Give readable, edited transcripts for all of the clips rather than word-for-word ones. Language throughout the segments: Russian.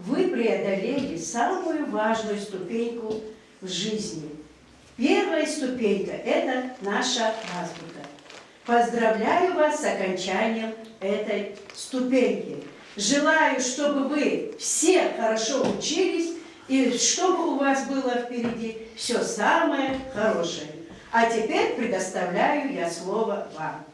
вы преодолели самую важную ступеньку в жизни. Первая ступенька – это наша азбука. Поздравляю вас с окончанием этой ступеньки. Желаю, чтобы вы все хорошо учились и чтобы у вас было впереди все самое хорошее. А теперь предоставляю я слово вам.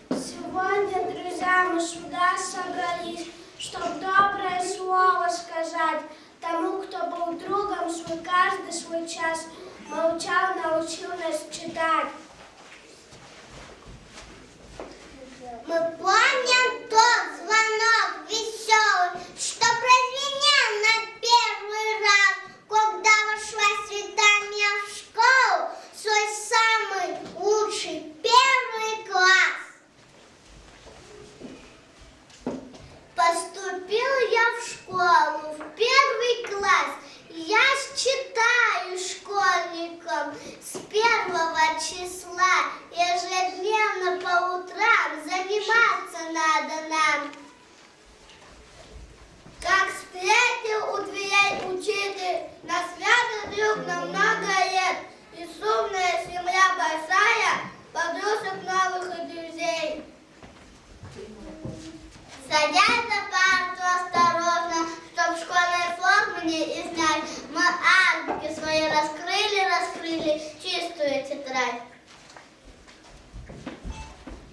Сегодня, друзья, мы сюда собрались, чтобы доброе слово сказать тому, кто был другом свой каждый свой час, молчал, научил нас читать. Мы помним тот звонок веселый, что прозвенел на первый раз, когда вошла Светания в школу, свой самый лучший первый класс. Поступил я в школу, в первый класс. Я читаю школьникам с 1 числа. Ежедневно по утрам заниматься надо нам. Как встретил у дверей учитель, нас связан друг на много лет. И шумная семья большая, подружек новых и друзей. Садясь за парту осторожно, чтоб школьной формы не изъять, мы азбуки свои раскрыли чистую тетрадь.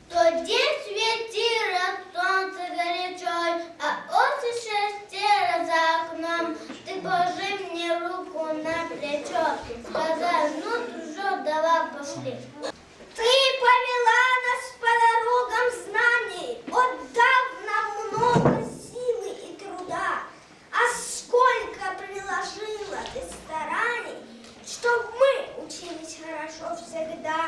Тот день светило солнце горячо, а осень шерстила за окном. Ты положи мне руку на плечо, сказал, ну уже давай пошли. Ты повела нас по дорогам знаний, отдав нам много силы и труда. А сколько приложила ты стараний, чтоб мы учились хорошо всегда.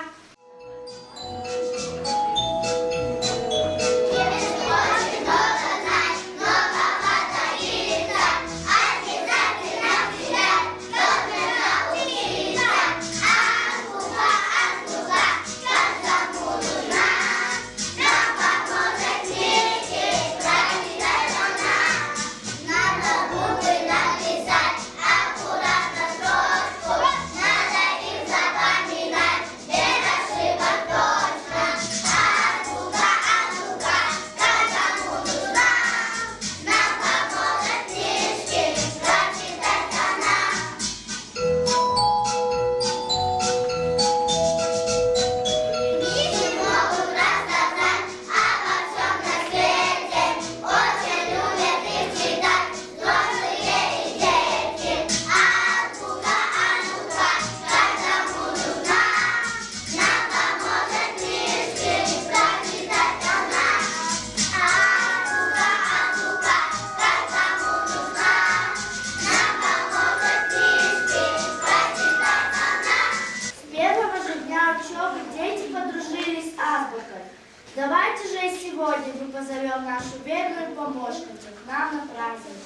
Давайте же и сегодня мы позовем нашу верную помощницу к нам на праздник.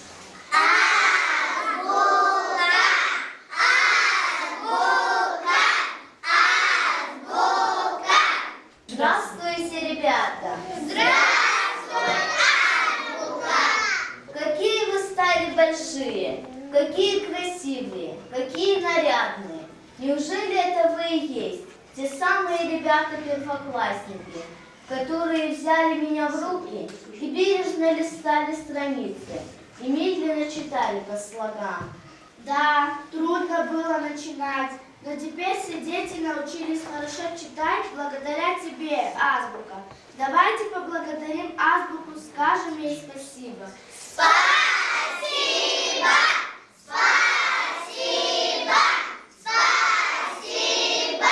Азбука! Азбука! Азбука! Здравствуйте, ребята! Здравствуй, азбука! Какие вы стали большие, какие красивые, какие нарядные. Неужели это вы и есть те самые ребята-первоклассники, которые взяли меня в руки и бережно листали страницы и медленно читали по слогам? Да, трудно было начинать, но теперь все дети научились хорошо читать благодаря тебе, азбука. Давайте поблагодарим азбуку, скажем ей спасибо. Спасибо! Спасибо! Спасибо!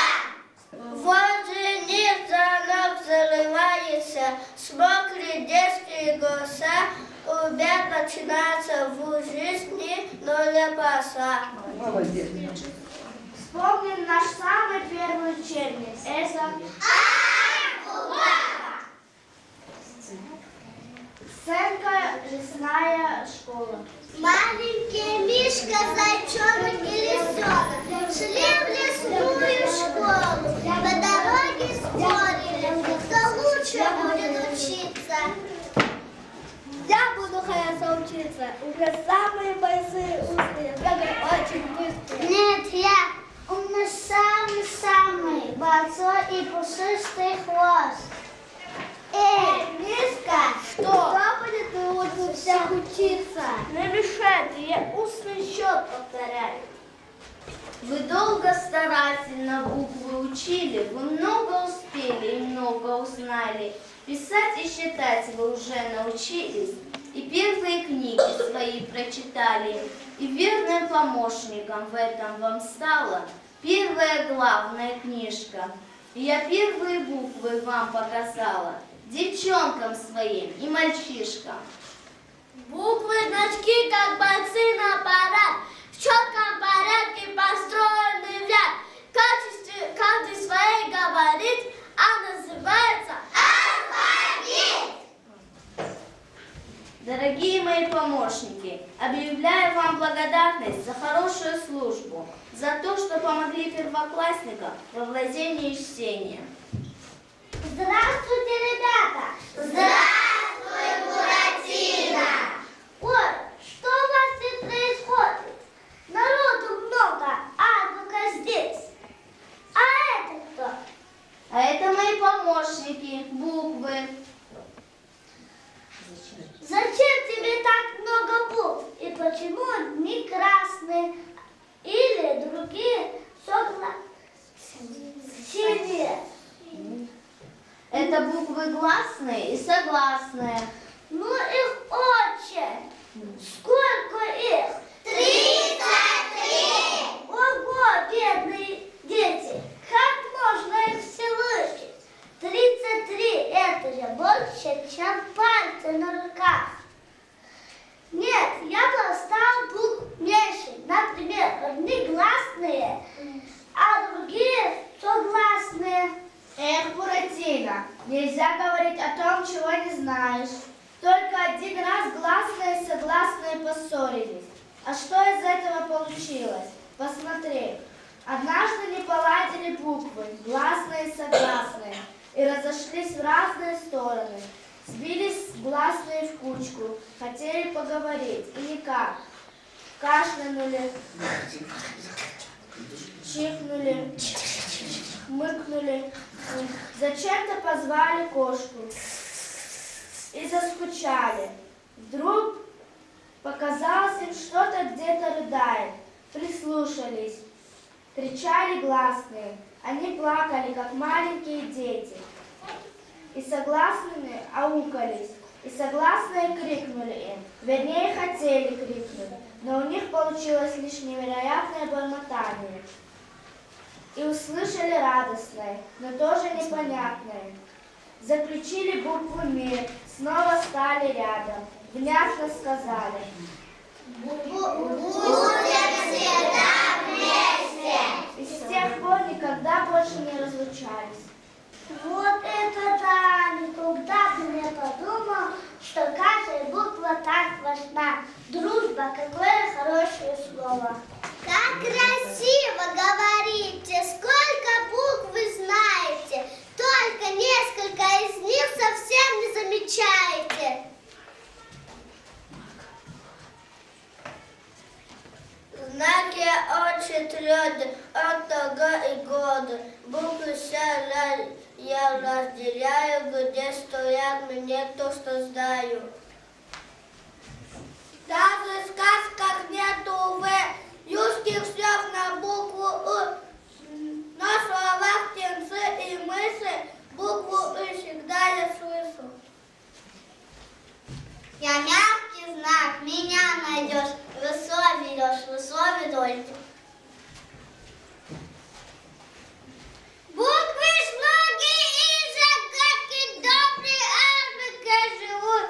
Вот жениться она взрывается, смокли детские голоса, у ребят начинается в жизни новая полоса. Молодец. Вспомним наш самый первый учебник. Это Азбука! сценка «Лесная школа». Маленький мишка, зайчонок и лисенок шли в лесную школу. По дороге спорили, кто лучше будет учиться. Я буду хорошо учиться. У меня самые большие уши. Я очень быстро. Нет, я. У меня самый большой и пушистый хвост. Эй, Мишка, Кто будет лучше всех учиться? Не мешайте, я устный счет повторяю. Вы долго старательно буквы учили, вы много успели и много узнали. Писать и считать вы уже научились, и первые книги свои прочитали, и верным помощником в этом вам стала первая главная книжка. И я первые буквы вам показала, девчонкам своим и мальчишкам. Буквы, значки, как бойцы на парад. В четком порядке построены в ряд. В качестве каждый своей говорит, а называется алфавит. Дорогие мои помощники, объявляю вам благодарность за хорошую службу, за то, что помогли первоклассникам во владении чтением. здравствуйте, ребята! Здравствуй, Буратино! Ой, что у вас здесь происходит? Народу много, азбука здесь. А это кто? А это мои помощники, буквы. Зачем тебе так много букв? И почему одни красные или другие синие? Это буквы гласные и согласные. Ну их очень. Сколько их? 33! Ого, бедные дети! Как можно их все выучить? 33 это же больше, чем пальцы на руках. Нет, я поставил букв меньше. Например, одни гласные, а другие согласные. Эх, Буратино, нельзя говорить о том, чего не знаешь. Только один раз гласные и согласные поссорились. А что из этого получилось? Посмотри. Однажды не поладили буквы, гласные и согласные, и разошлись в разные стороны. Сбились гласные в кучку, хотели поговорить, и никак. Кашлянули, чихнули, хмыкнули, зачем-то позвали кошку и заскучали. Вдруг показалось им, что-то где-то рыдает. Прислушались, кричали гласные. Они плакали, как маленькие дети. И согласные аукались, и согласные крикнули им. Вернее, хотели крикнуть, но у них получилось лишь невероятное бормотание. И услышали радостное, но тоже непонятное. Заключили букву «М», снова стали рядом, внятно сказали. Будем всегда вместе. И с тех пор никогда больше не разлучались. Вот это да! Никогда бы не подумал, что каждая буква так важна. Дружба, какое хорошее слово. Как красиво говорите! Сколько букв вы знаете! Только несколько из них совсем не замечаете. Знаки очень тверды, от Г и года. Буквы все я разделяю, где стоят мне то, что знаю. Даже в сказках нету В, юрских слов на букву У. На словах птенцы и мыши букву И всегда я слышу. Я мягкий знак, меня найдешь, высо ведешь, высо ведешь. Буквы слоги и загадки добрые азбукой живут.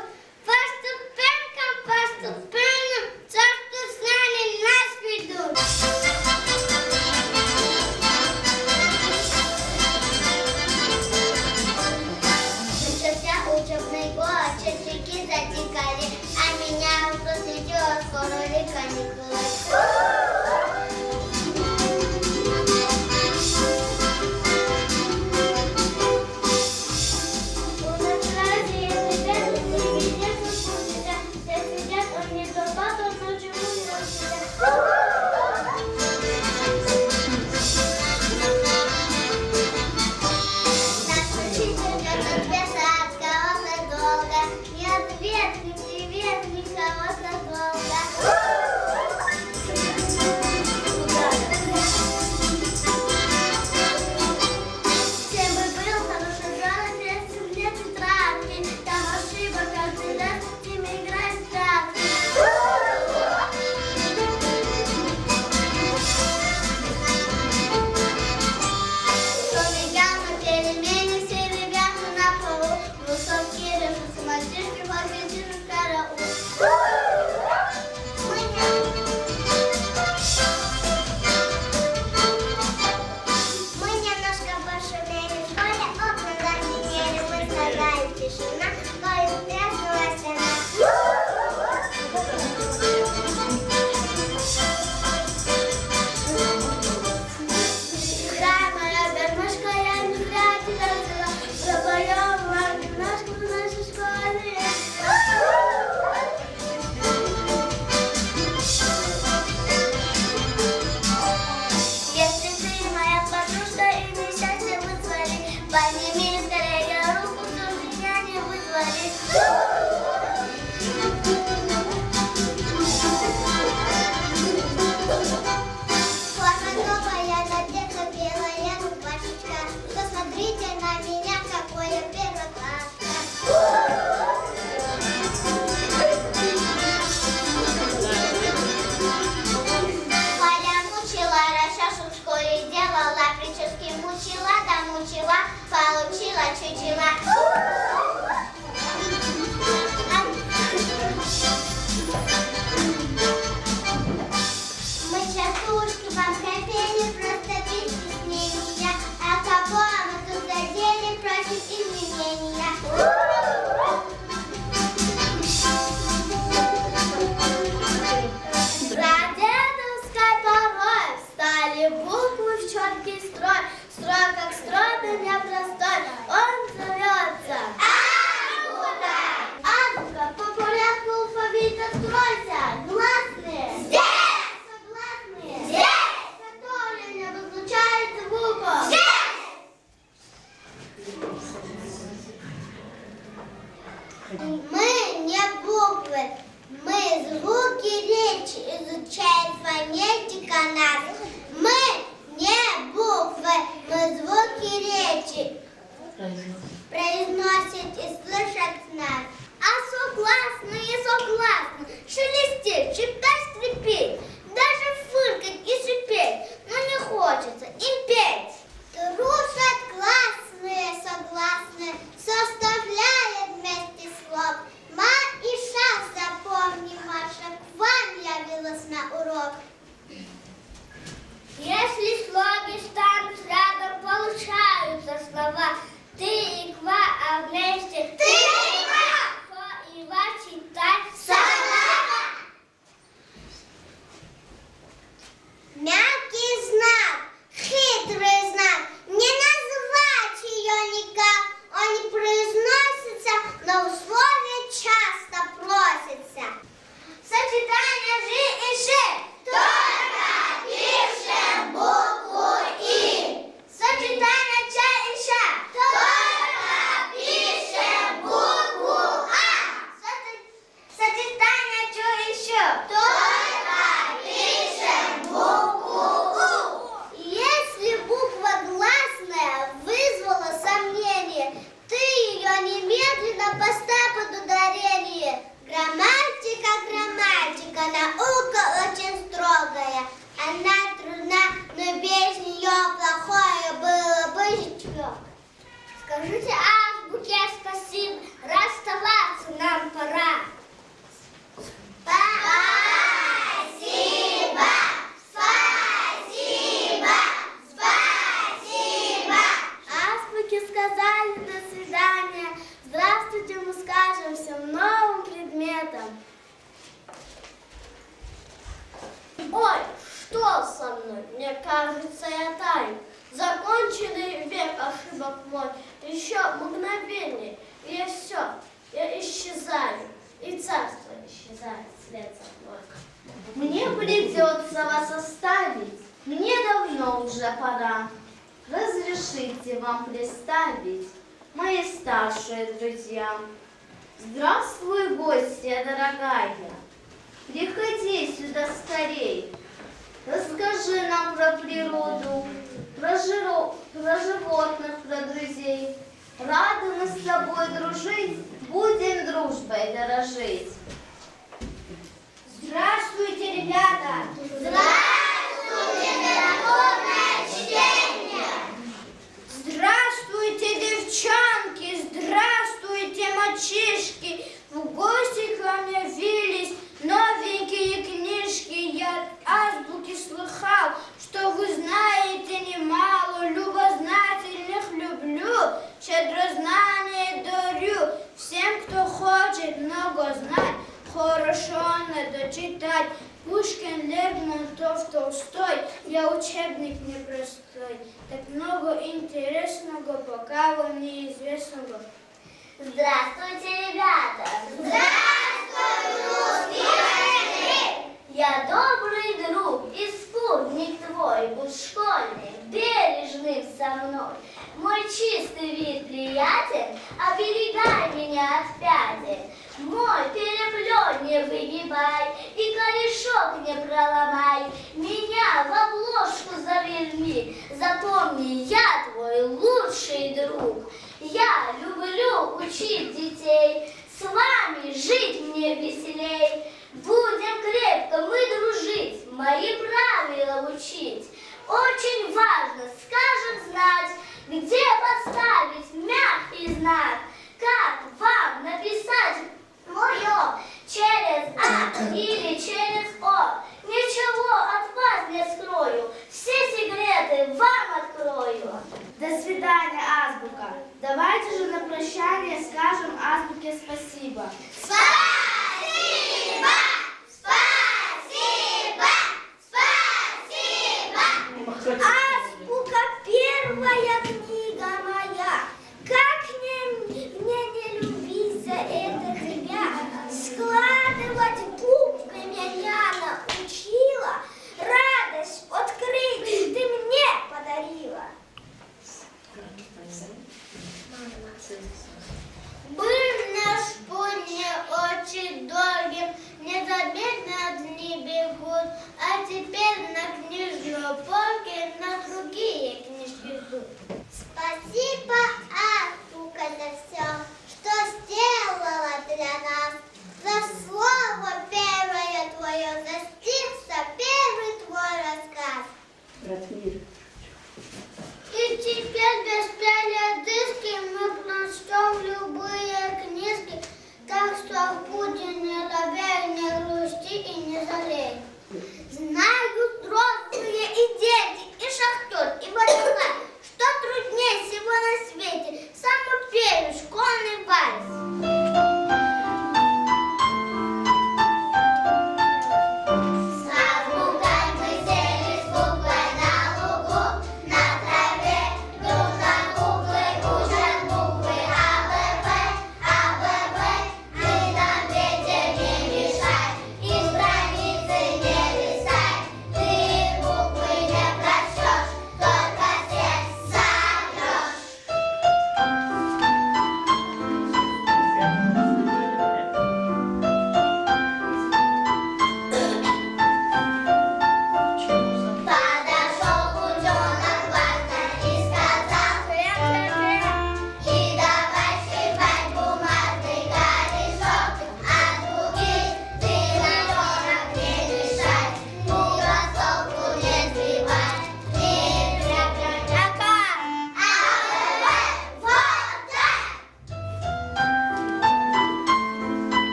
Постепенно, царство с нами нас ведут. Начался учебный год, часики затекали, а меня просветило, скоро ли каникулы. У нас родины, везде тишина, поезд тряснулась она. Играй, моя гармошка, я не зря тебя взяла, пропоем вам немножко в нашей школе. Если ты моя подружка и мне счастье вызвали, подними скорее руку, чтобы меня не вызвали. Форма новая, надета белая рубашечка. Посмотрите на меня, какое первокласска. Поля мучила, расческу в школе делала, прически мучила, да мучила, получила чучела. Мы частушки вам хотели, просто пишите меня, а кого мы тут задели, просим извинения. Прадедовской порой встали буквы в четкий строй, строй как строй, да непростой, он зовется азбука. Азбука по порядку алфавита стройся, гласные здесь, согласные здесь, которые не обозначают звуком здесь. Мы не буквы, мы звуки речи, изучает фонетика нас. Мы не буквы, мы звуки речи, произносит и слышат нас. А согласные согласны, шелестеть, шептать, скрипеть, даже фыркать и шипеть, но не хочется им петь. Дружат классные согласные, составляет вместе слог. Ма и ша, запомни, Маша, к вам явилась на урок. Если слоги станут рядом, получаются слова ты и ква, а вместе ты и ква. Ко и ва читать слова. Мягкий знак, хитрый знак, не назвать ее никак. Он не произносится, но условия часто просятся. Сочетание жи и ши. Только пишем букву И. Сочетание ча и ша. Только пишем букву А. Сочетание чу и щу. Только пишем букву У. Если буква гласная вызвала сомнение, ты ее немедленно поставь под ударение. Грамматика, грамматика, наука очень строгая. Она трудна, но без нее плохое было бы житье. Скажите азбуке спасибо, расставаться нам пора. Спасибо, спасибо, спасибо. Азбуке сказали до свидания. Здравствуйте, мы скажем всем новым предметом. Ой, что со мной? Мне кажется, я таю. Законченный век ошибок мой. Еще мгновение, и я все. Я исчезаю, и царство исчезает вслед за мной. Мне придется вас оставить, мне давно уже пора. Разрешите вам представить мои старшие друзья. Здравствуй, гостья дорогая, приходи сюда скорей. Расскажи нам про природу, про животных, про друзей. Рады мы с тобой дружить, будем дружбой дорожить. Здравствуйте, ребята! Здравствуйте, дорогое чтение! Здравствуйте, девчонки, здравствуйте, мальчишки. В гости ко мне явились новенькие книжки. Я от азбуки слыхал, что вы знаете немало. Любознательных люблю, щедро знание дарю. прочитать. Пушкин, Лермонтов, Толстой, я учебник непростой. Так много интересного, пока вам неизвестного. Здравствуйте, ребята! Здравствуй, русский язык! Я добрый друг и спутник твой, будь школьным, бережным со мной. Мой чистый вид приятен, оберегай меня от пятен. Мой переплет не выгибай и корешок не проломай. Меня в обложку заверни, запомни, я твой лучший друг. Я люблю учить детей, с вами жить мне веселей. Будем крепко мы дружить, мои правила учить. Очень важно, скажем, знать, где поставить мягкий знак. Как вам написать мое через А или через О? Ничего от вас не скрою, все секреты вам открою. До свидания, азбука. Давайте же на прощание скажем азбуке спасибо. Спасибо! Спасибо! Спасибо! Азбука первая книга моя. Как мне не любить за это тебя? Складывать буквы меня научила. Радость открыть ты мне подарила. Был наш путь не очень долгим, незаметно дни бегут, а теперь на книжной полке на другие книжки ждут. Спасибо, азбука, за все, что сделала для нас. За слово первое твое, за стих, за первый твой рассказ. Брат Мир. И теперь без передышки мы прочтем любые книжки, так что будем не робей, не грусти и не жалей. Знают взрослые и дети, и шахтер, и водолаз, что труднее всего на свете, самый первый школьный вальс.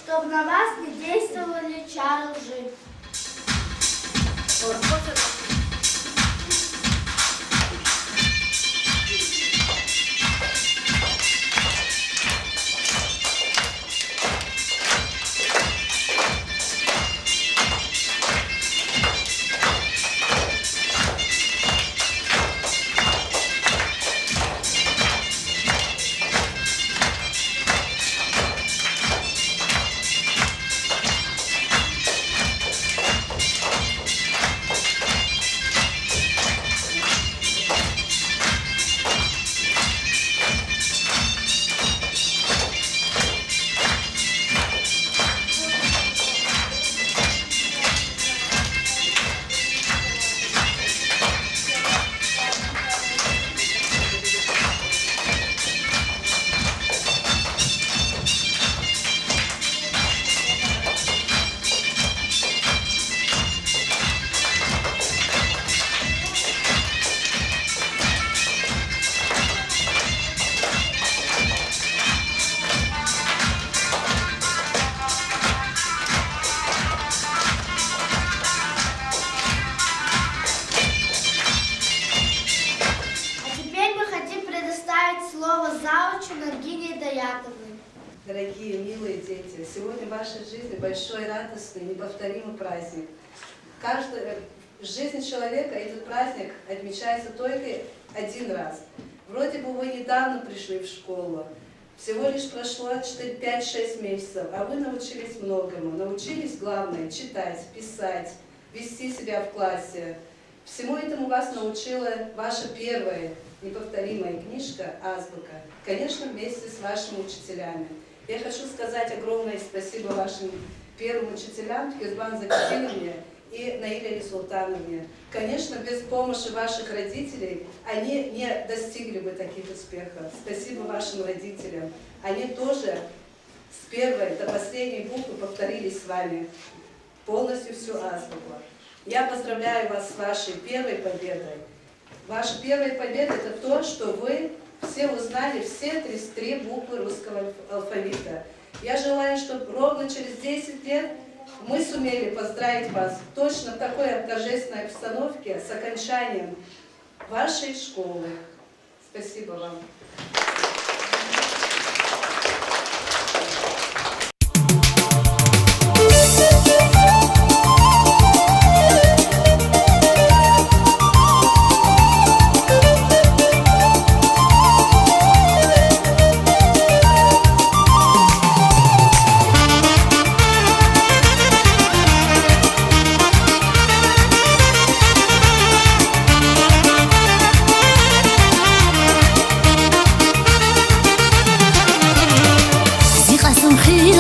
чтобы на вас не действовали чары лжи. заучу Нагине Даятовой. Дорогие, милые дети, сегодня в вашей жизни большой, радостный, неповторимый праздник. В жизни человека этот праздник отмечается только один раз. Вроде бы вы недавно пришли в школу, всего лишь прошло 5-6 месяцев, а вы научились многому. Научились, главное, читать, писать, вести себя в классе. Всему этому вас научила ваша первая неповторимая книжка «Азбука», конечно, вместе с вашими учителями. Я хочу сказать огромное спасибо вашим первым учителям Кирбан Закипиновне и Наиле Султановне. Конечно, без помощи ваших родителей они не достигли бы таких успехов. Спасибо вашим родителям. Они тоже с первой до последней буквы повторили с вами полностью всю азбуку. Я поздравляю вас с вашей первой победой. Ваша первая победа – это то, что вы все узнали все 33 буквы русского алфавита. Я желаю, чтобы ровно через 10 лет мы сумели поздравить вас точно в такой торжественной обстановке с окончанием вашей школы. Спасибо вам.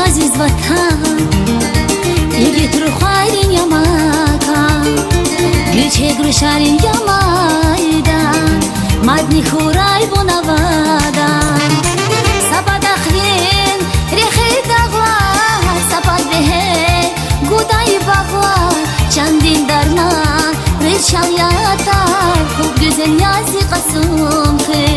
عزیز وطن یکی تو خواهرین یا مکان گیچه گروشارین یا مایدن مدنی خورای بونوادن سپا دخلین ریخی داغلار سپا بهه گودای باغلار چندین درمان ریچال یاتار خوب güzel yazı kasım